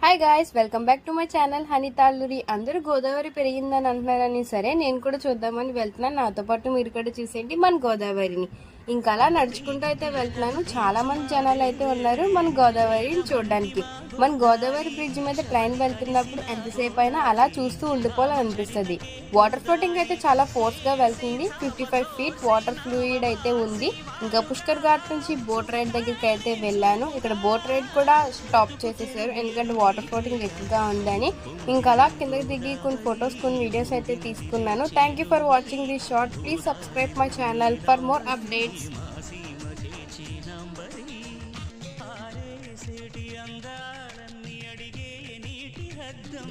Hi guys, welcome back to my channel honey Talluri. అందరూ గోదావరి పెరిగిందని అంటున్నారని సరే నేను కూడా చూద్దామని వెళ్తున్నాను. నాతో పాటు మీరు కూడా చూసేయండి మన గోదావరిని. ఇంకా అలా నడుచుకుంటూ అయితే వెళ్తున్నాను. చాలా మంది జనాలు అయితే ఉన్నారు మన గోదావరిని చూడడానికి. మన గోదావరి బ్రిడ్జ్ మీద ట్రైన్ వెళ్తున్నప్పుడు ఎంతసేపు అయినా అలా చూస్తూ ఉండిపోవాలనిపిస్తుంది. వాటర్ ఫ్లోటింగ్ అయితే చాలా ఫోర్స్ గా వెళ్తుంది. 55 feet వాటర్ ఫ్లూయిడ్ అయితే ఉంది. ఇంకా పుష్కర్ ఘాట్ నుంచి బోట్ రైడ్ దగ్గరికి అయితే వెళ్ళాను. ఇక్కడ బోట్ రైడ్ కూడా స్టాప్ చేసేసారు ఎందుకంటే వాటర్ ఫ్లోటింగ్ ఎక్కువగా ఉందని. ఇంకా అలా కిందకి దిగి కొన్ని ఫొటోస్ కొన్ని వీడియోస్ అయితే తీసుకున్నాను. Thank you for watching this short. Please subscribe my channel for more updates. అందాలన్నీ అడిగే నీటి హద్దం